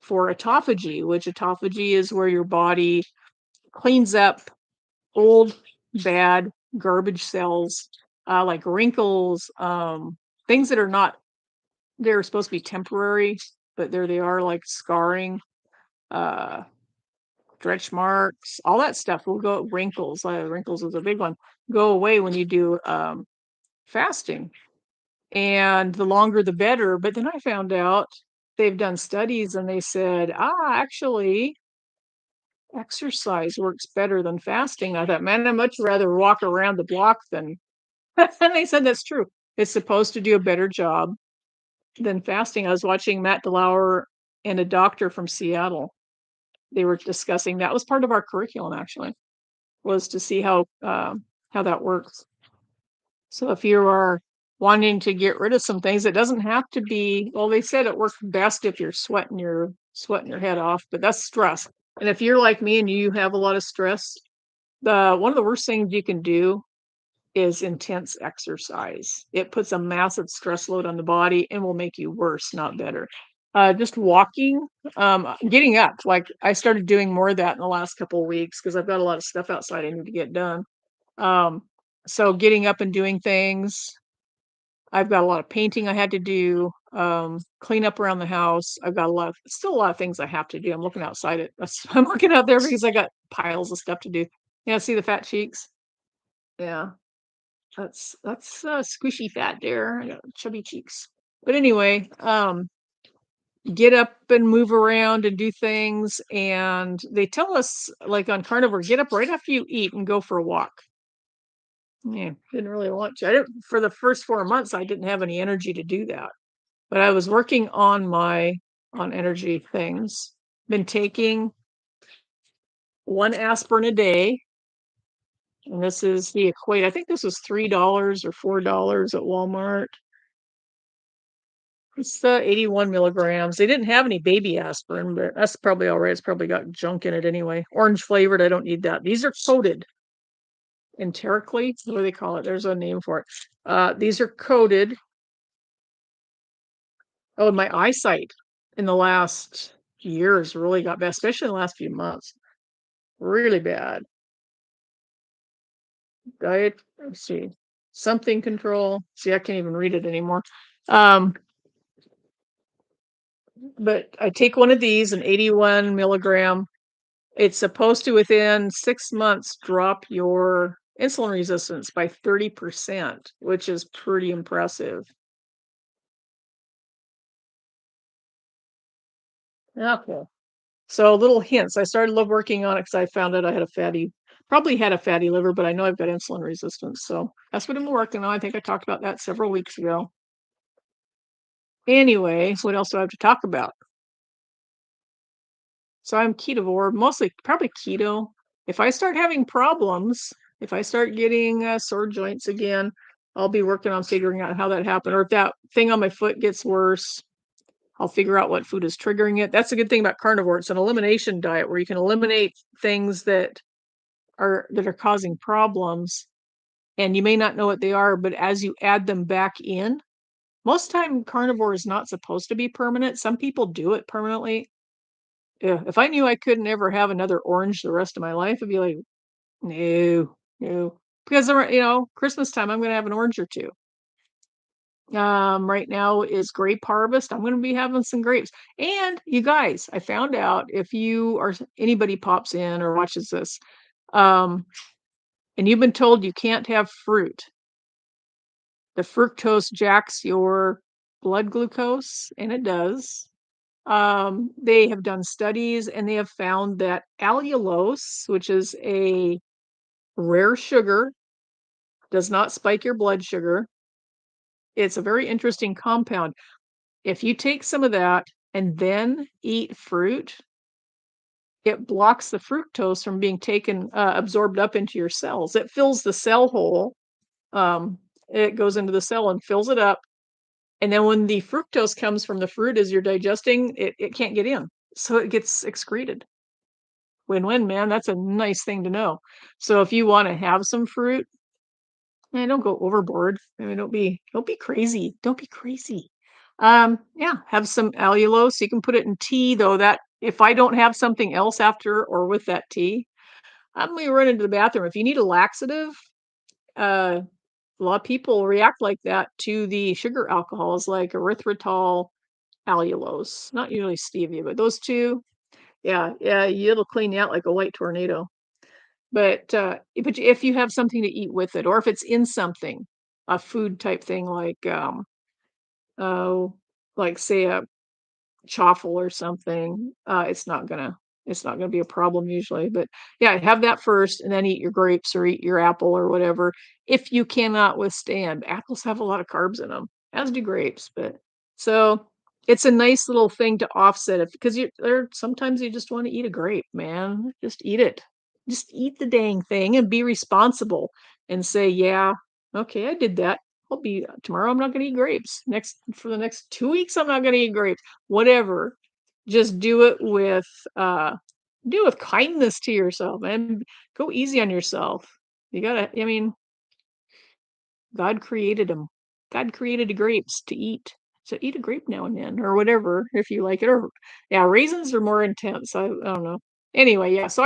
Speaker 1: for autophagy, which autophagy is where your body cleans up old, bad, garbage cells, like wrinkles, things that are not, they're supposed to be temporary, but there they are, like scarring, uh, stretch marks, all that stuff will go, wrinkles, wrinkles is a big one, go away when you do fasting. And the longer the better. But then I found out they've done studies and they said, actually, exercise works better than fasting. I thought, man, I'd much rather walk around the block than and they said that's true. It's supposed to do a better job than fasting. I was watching Matt DeLauer and a doctor from Seattle. They were discussing that was part of our curriculum actually, was to see how that works. So if you are wanting to get rid of some things, it doesn't have to be, well, they said it works best if you're sweating your head off, but that's stress. And if you're like me and you have a lot of stress, the one of the worst things you can do is intense exercise. It puts a massive stress load on the body and will make you worse, not better. Just walking, getting up. Like I started doing more of that in the last couple of weeks because I've got a lot of stuff outside I need to get done. Um, so getting up and doing things. I've got a lot of painting I had to do, clean up around the house. I've got still a lot of things I have to do. I'm looking outside it. I'm looking out there because I got piles of stuff to do. Yeah, see the fat cheeks? Yeah. That's squishy fat there. I got chubby cheeks. But anyway, get up and move around and do things. And they tell us, like on Carnivore, get up right after you eat and go for a walk. Yeah, didn't really want to. I didn't for the first 4 months. I didn't have any energy to do that, but I was working on my on energy things. Been taking one aspirin a day, and this is the equate. I think this was $3 or $4 at Walmart. It's the 81 milligrams. They didn't have any baby aspirin, but that's probably all right. It's probably got junk in it anyway. Orange flavored. I don't need that. These are coated enterically. What do they call it? There's a name for it. These are coated. Oh, and my eyesight in the last years really got bad, especially in the last few months. Really bad. Diet. Let's see. Something control. See, I can't even read it anymore. Um, but I take one of these, an 81 milligram. It's supposed to, within 6 months, drop your insulin resistance by 30%, which is pretty impressive. Okay. So little hints. I started working on it because I found out I had probably had a fatty liver, but I know I've got insulin resistance. So that's what I'm working on. I think I talked about that several weeks ago. Anyway, what else do I have to talk about? So I'm ketovore, mostly probably keto. If I start having problems, if I start getting sore joints again, I'll be working on figuring out how that happened. Or if that thing on my foot gets worse, I'll figure out what food is triggering it. That's a good thing about carnivore. It's an elimination diet where you can eliminate things that are causing problems, and you may not know what they are, but as you add them back in, most time carnivore is not supposed to be permanent. Some people do it permanently. Yeah, if I knew I couldn't ever have another orange the rest of my life, I'd be like, no, no. Because Christmas time, I'm gonna have an orange or two. Right now is grape harvest. I'm gonna be having some grapes. And you guys, I found out if you or anybody pops in or watches this, um, and you've been told you can't have fruit, the fructose jacks your blood glucose, and it does. They have done studies and they have found that allulose, which is a rare sugar, does not spike your blood sugar. It's a very interesting compound. If you take some of that and then eat fruit, it blocks the fructose from being absorbed up into your cells. It fills the cell hole. Um, it goes into the cell and fills it up. And then when the fructose comes from the fruit as you're digesting, it can't get in. So it gets excreted. Win-win, man. That's a nice thing to know. So if you want to have some fruit, don't go overboard. I mean, don't be crazy. Don't be crazy. Yeah, have some allulose. You can put it in tea, though. That if I don't have something else after or with that tea, I'm gonna run into the bathroom. If you need a laxative, uh, a lot of people react like that to the sugar alcohols like erythritol, allulose. Not usually stevia, but those two, yeah, yeah, it'll clean you out like a white tornado. But if you have something to eat with it, or if it's in something, a food type thing oh, like say a chaffle or something, it's not gonna. It's not gonna be a problem usually, but yeah, have that first and then eat your grapes or eat your apple or whatever. If you cannot withstand, apples have a lot of carbs in them, as do grapes, but so it's a nice little thing to offset it because you there sometimes you just wanna eat a grape, man. Just eat it. Just eat the dang thing and be responsible and say, "Yeah, okay, I did that. I'll be tomorrow I'm not gonna eat grapes. Next for the next 2 weeks, I'm not gonna eat grapes." Whatever. Just uh do it with kindness to yourself, and go easy on yourself. You gotta I mean, God created them. God created the grapes to eat. So eat a grape now and then or whatever if you like it, or yeah, raisins are more intense. I don't know. Anyway, yeah, so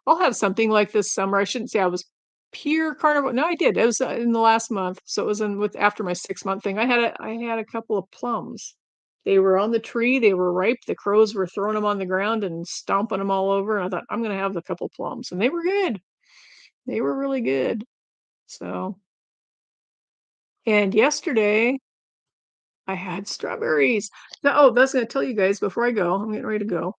Speaker 1: I'll have something like this summer. I shouldn't say I was pure carnivore. No, I did. It was, in the last month, so it was in with after my 6-month thing. I had a couple of plums. They were on the tree, they were ripe, the crows were throwing them on the ground and stomping them all over, and I thought, "I'm gonna have a couple plums," and they were good. They were really good. So and yesterday I had strawberries. That's gonna tell you guys before I go, I'm getting ready to go.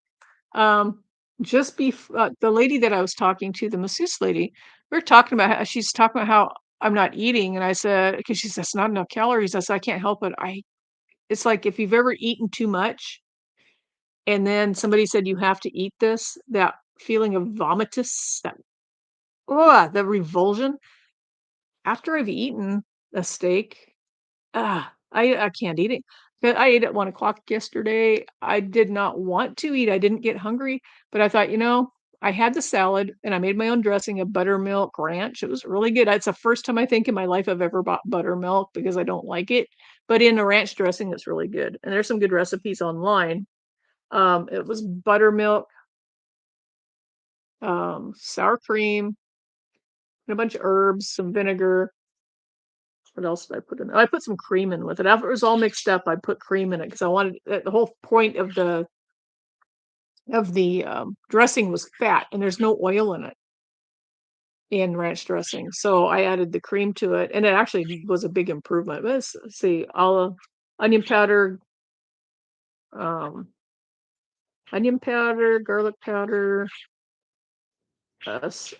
Speaker 1: Um, the lady that I was talking to, the masseuse lady, we were talking about how she's talking about how I'm not eating, and I said, because she says "It's not enough calories." I said, "I can't help it. I It's like if you've ever eaten too much and then somebody said you have to eat this, that feeling of vomitus, the revulsion after I've eaten a steak. I can't eat it. But I ate at 1 o'clock yesterday. I did not want to eat. I didn't get hungry, but I thought, I had the salad and I made my own dressing of buttermilk ranch. It was really good. It's the first time I think in my life I've ever bought buttermilk because I don't like it. But in a ranch dressing, it's really good. And there's some good recipes online. It was buttermilk, sour cream, and a bunch of herbs, some vinegar. What else did I put in? I put some cream in with it. After it was all mixed up, I put cream in it because I wanted the whole point of the dressing was fat, and there's no oil in it in ranch dressing. So I added the cream to it, and it actually was a big improvement. Let's see, olive, onion powder, um, garlic powder,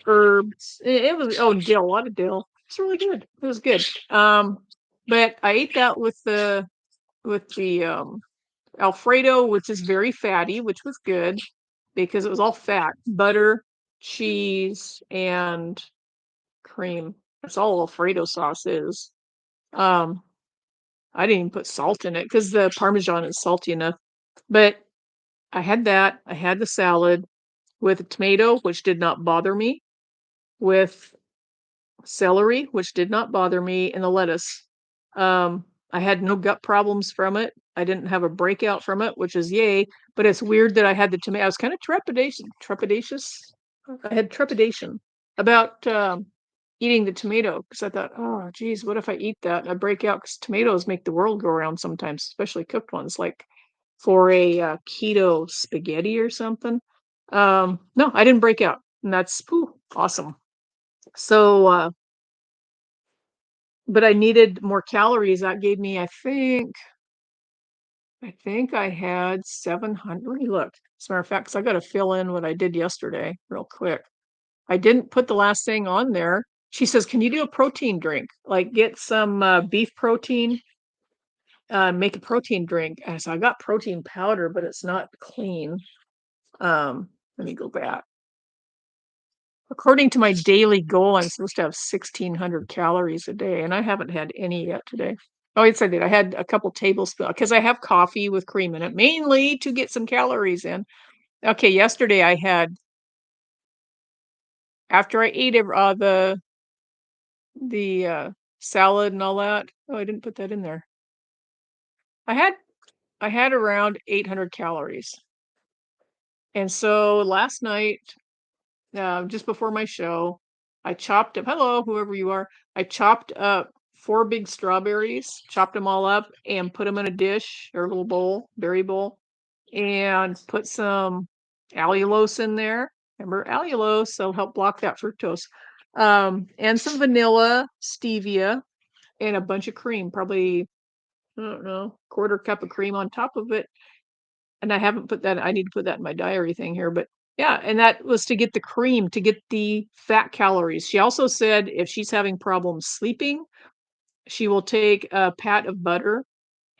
Speaker 1: herbs. It was dill, a lot of dill. It's really good. It was good. But I ate that with the Alfredo, which is very fatty, which was good because it was all fat, butter, cheese, and cream. That's all Alfredo sauce is. Um, I didn't even put salt in it because the Parmesan is salty enough. But I had that. I had the salad with a tomato, which did not bother me, with celery, which did not bother me, and the lettuce. I had no gut problems from it. I didn't have a breakout from it, which is yay. But it's weird that I had the tomato. I was kind of trepidatious. I had trepidation about eating the tomato because I thought, oh, geez, what if I eat that and I break out? Because tomatoes make the world go around sometimes, especially cooked ones, like for a keto spaghetti or something. No, I didn't break out, and that's awesome. So, but I needed more calories. That gave me, I think I had 700. Let me look. As a matter of fact, 'cause I got to fill in what I did yesterday real quick. I didn't put the last thing on there. She says, "Can you do a protein drink? Like get some beef protein, make a protein drink." And so I got protein powder, but it's not clean. Let me go back. According to my daily goal, I'm supposed to have 1,600 calories a day, and I haven't had any yet today. Oh, yes, I did. I had a couple tablespoons because I have coffee with cream in it, mainly to get some calories in. Okay, yesterday I had after I ate the salad and all that. Oh, I didn't put that in there. I had I had around 800 calories. And so last night, just before my show, I chopped up, hello, whoever you are. I chopped up 4 big strawberries, chopped them all up and put them in a dish or a little bowl, berry bowl, and put some allulose in there. Remember allulose, that'll help block that fructose. And some vanilla, stevia, and a bunch of cream, probably, I don't know, quarter cup of cream on top of it. And I haven't put that, I need to put that in my diary thing here, but Yeah, and that was to get the cream, to get the fat calories. She also said if she's having problems sleeping, she will take a pat of butter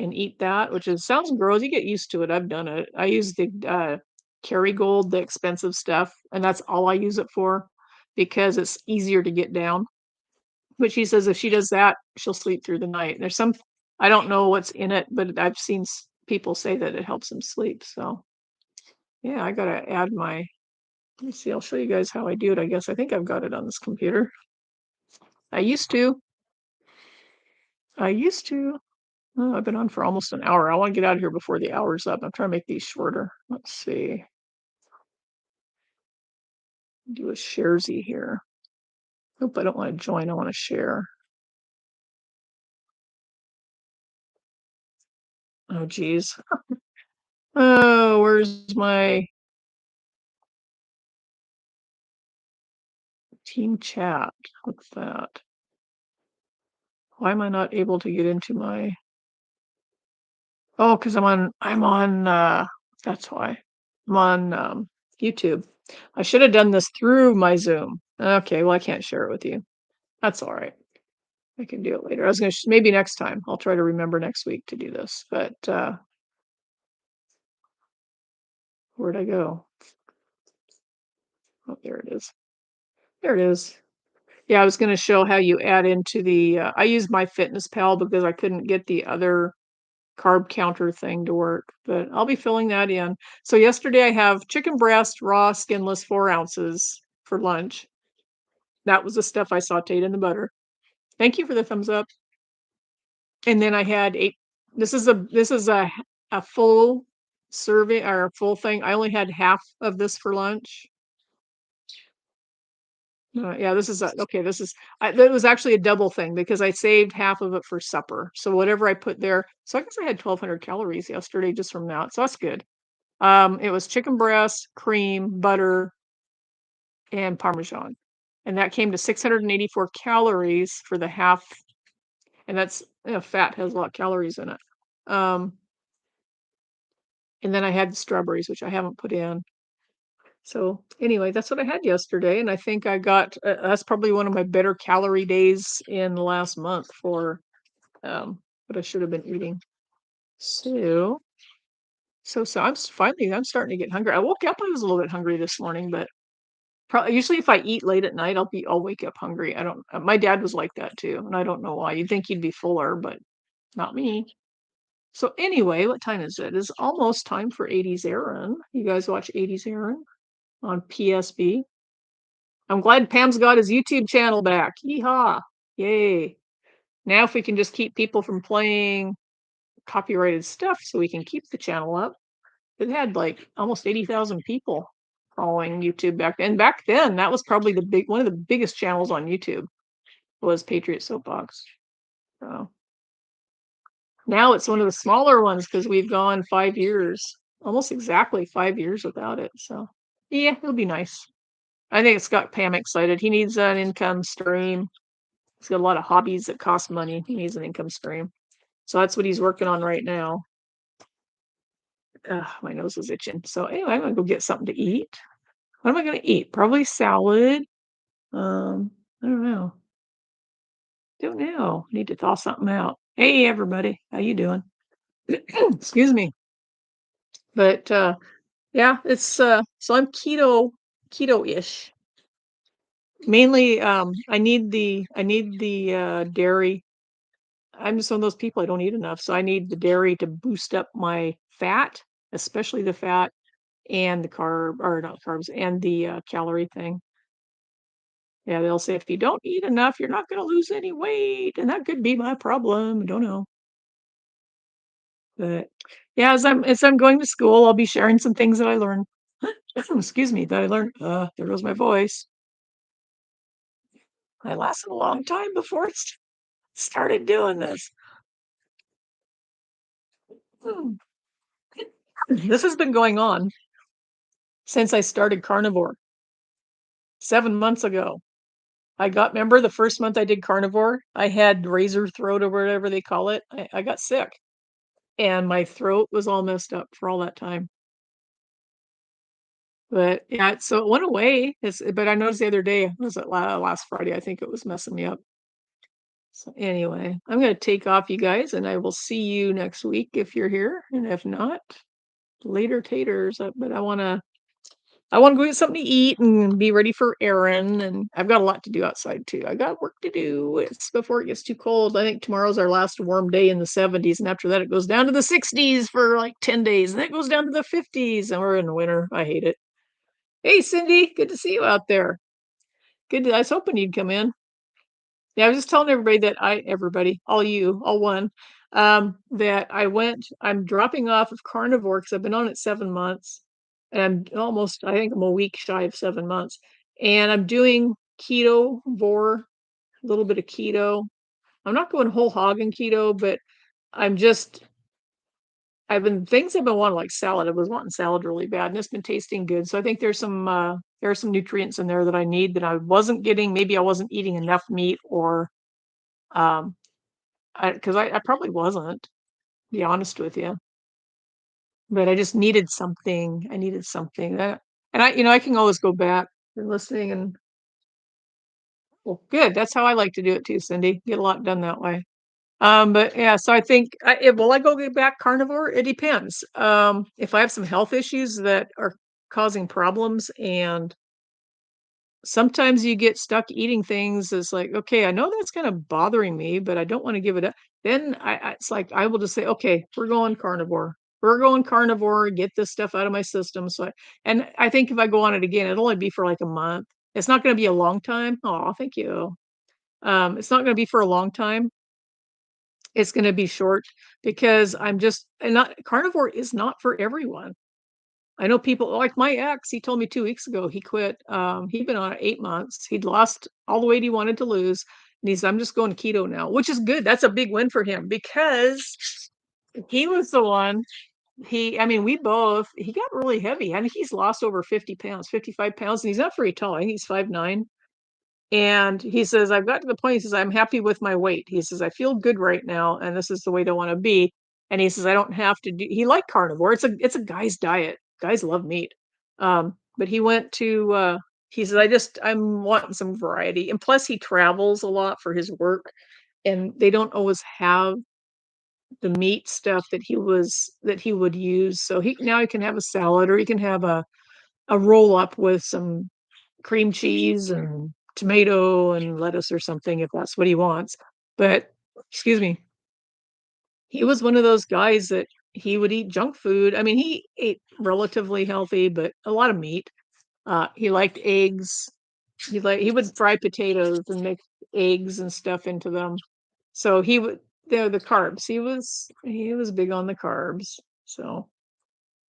Speaker 1: and eat that, which is sounds gross. You get used to it. I've done it. I use the Kerrygold, the expensive stuff, and that's all I use it for because it's easier to get down. But she says if she does that, she'll sleep through the night. There's some I don't know what's in it, but I've seen people say that it helps them sleep. So yeah, I gotta add my. Let me see. I'll show you guys how I do it. I guess I think I've got it on this computer. I used to. I used to. Oh, I've been on for almost an hour. I want to get out of here before the hour's up. I'm trying to make these shorter. Let's see. Do a sharesy here. Nope, I don't want to join. I want to share. Oh, geez. Oh, where's my team chat? What's that? Why am I not able to get into my? Oh, because I'm on that's why. I'm on YouTube. I should have done this through my Zoom. Okay, well I can't share it with you. That's all right. I can do it later. I was gonna maybe next time. I'll try to remember next week to do this. But where'd I go? Oh, there it is. There it is. Yeah, I was gonna show how you add into the. I use my Fitness Pal because I couldn't get the other carb counter thing to work, but I'll be filling that in. So yesterday I have chicken breast, raw, skinless, 4 ounces for lunch. That was the stuff I sautéed in the butter. Thank you for the thumbs up. And then I had 8. This is a full serving or a full thing. I only had half of this for lunch. Yeah, this is a okay, this is that was actually a double thing because I saved half of it for supper. So whatever I put there, so I guess I had 1,200 calories yesterday just from that. So that's good. It was chicken breast, cream, butter, and Parmesan. And that came to 684 calories for the half. And that's, fat has a lot of calories in it. Um, and then I had the strawberries, which I haven't put in. So anyway, that's what I had yesterday. And I think I got, that's probably one of my better calorie days in the last month for what I should have been eating. So, so I'm starting to get hungry. I woke up, I was a little bit hungry this morning, but probably usually if I eat late at night, I'll wake up hungry. I don't my dad was like that too, and I don't know why. You'd think he'd be fuller, but not me. So anyway, what time is it? It's almost time for 80s Aaron. You guys watch 80s Aaron on PSB? I'm glad Pam's got his YouTube channel back. Yeehaw. Yay. Now if we can just keep people from playing copyrighted stuff so we can keep the channel up. It had like almost 80,000 people following YouTube back then. Back then, that was probably one of the biggest channels on YouTube was Patriot Soapbox. So now it's one of the smaller ones because we've gone 5 years, almost exactly 5 years without it. So yeah, it'll be nice. I think it's got Pam excited. He needs an income stream. He's got a lot of hobbies that cost money. He needs an income stream. So that's what he's working on right now. My nose is itching. So anyway, I'm gonna go get something to eat. What am I gonna eat? Probably salad. I don't know. Don't know. Need to thaw something out. Hey everybody, how you doing? Excuse me. But yeah, it's so I'm keto-ish. Mainly I need the dairy. I'm just one of those people I don't eat enough, so I need the dairy to boost up my fat, especially the fat and the carb or not carbs and the calorie thing. Yeah, they'll say if you don't eat enough, you're not going to lose any weight, and that could be my problem. I don't know, but yeah, as I'm going to school, I'll be sharing some things that I learned. Excuse me, that I learned. There goes my voice. I lasted a long time before started doing this. Hmm. This has been going on since I started Carnivore 7 months ago. Remember the first month I did Carnivore? I had razor throat or whatever they call it. I got sick and my throat was all messed up for all that time. But, yeah, so it went away, but I noticed the other day, was it last Friday, I think it was messing me up. So, anyway, I'm gonna take off, you guys, and I will see you next week if you're here, and if not, later taters, but I wanna go get something to eat and be ready for Erin, and I've got a lot to do outside too. I got work to do. It's before it gets too cold. I think tomorrow's our last warm day in the 70s, and after that it goes down to the 60s for like 10 days, and then it goes down to the 50s, and we're in the winter. I hate it. Hey, Cindy, good to see you out there. I was hoping you'd come in. Yeah, I was just telling everybody that all you, all one, that I'm dropping off of Carnivore because I've been on it 7 months. And I think I'm a week shy of 7 months. And I'm doing keto, vor, a little bit of keto. I'm not going whole hog in keto, but I'm just, I've been wanting like salad. I was wanting salad really bad and it's been tasting good. So I think there are some nutrients in there that I need that I wasn't getting. Maybe I wasn't eating enough meat or, um, I probably wasn't, to be honest with you, but I just needed something. I needed something that, and I can always go back and listening and well, good. That's how I like to do it too, Cindy. Get a lot done that way. But yeah, so I think, will I go get back carnivore? It depends. If I have some health issues that are causing problems and sometimes you get stuck eating things. It's like, okay, I know that's kind of bothering me, but I don't want to give it up. Then it's like I will just say, okay, we're going carnivore. We're going carnivore. Get this stuff out of my system. And I think if I go on it again, it'll only be for like a month. It's not going to be a long time. Oh, thank you. It's not going to be for a long time. It's going to be short because and not carnivore is not for everyone. I know people like my ex, he told me 2 weeks ago he quit. He'd been on it 8 months. He'd lost all the weight he wanted to lose, and he said, "I'm just going keto now," which is good. That's a big win for him because he was the one I mean, he got really heavy. I think he's lost over 50 pounds, 55 pounds, and he's not very tall. I think he's 5'9". And he says, "I've got to the point," he says, "I'm happy with my weight." He says, "I feel good right now, and this is the weight I wanna be." And he says, "I don't have to do" he liked carnivore. It's a guy's diet. Guys love meat. But he says, I'm wanting some variety." And plus he travels a lot for his work, and they don't always have the meat stuff that he would use. So he can have a salad or he can have a roll up with some cream cheese and tomato and lettuce or something if that's what he wants. But excuse me, he was one of those guys that he would eat junk food. I mean, he ate relatively healthy, but a lot of meat. He liked eggs. He would fry potatoes and make eggs and stuff into them. So the carbs. He was big on the carbs. So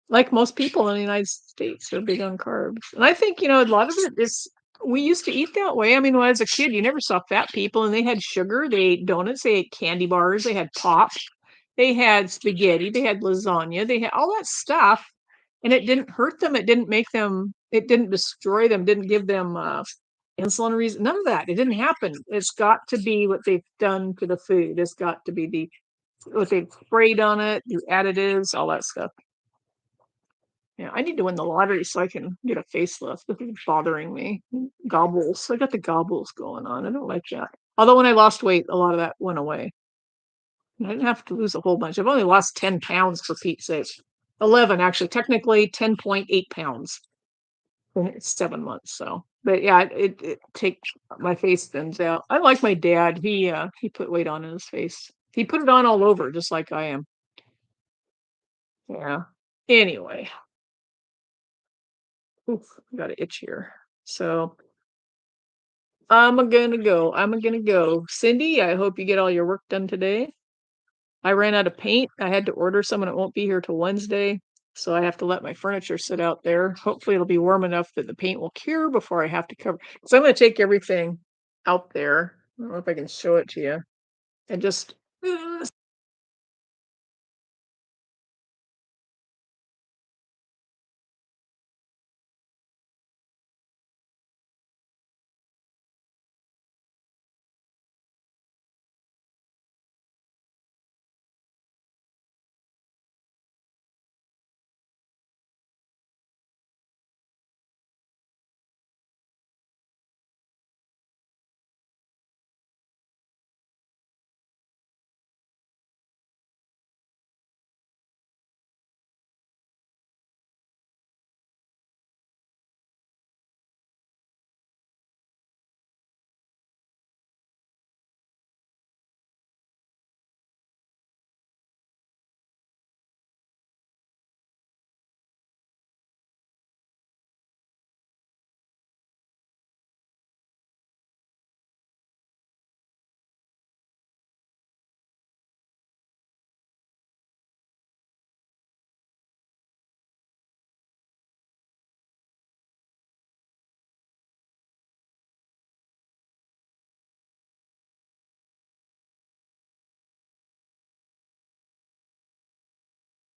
Speaker 1: like most people in the United States, they're big on carbs. And I think, a lot of it is we used to eat that way. I mean, when I was a kid, you never saw fat people and they had sugar, they ate donuts, they ate candy bars, they had pop, they had spaghetti, they had lasagna, they had all that stuff. And it didn't hurt them. It didn't destroy them, didn't give them insulin reason, none of that. It didn't happen. It's got to be what they've done to the food. It's got to be what they've sprayed on it, the additives, all that stuff. Yeah, I need to win the lottery so I can get a facelift. This is bothering me. Gobbles. I got the gobbles going on. I don't like that. Although when I lost weight, a lot of that went away. I didn't have to lose a whole bunch. I've only lost 10 pounds for Pete's sake. 11, actually. Technically 10.8 pounds in 7 months. So, but yeah, it takes my face thins out. I like my dad. He put weight on in his face. He put it on all over, just like I am. Yeah. Anyway, oof, got an itch here. So I'm gonna go. Cindy, I hope you get all your work done today. I ran out of paint. I had to order some and it won't be here till Wednesday. So I have to let my furniture sit out there. Hopefully it'll be warm enough that the paint will cure before I have to cover. So I'm gonna take everything out there. I don't know if I can show it to you and just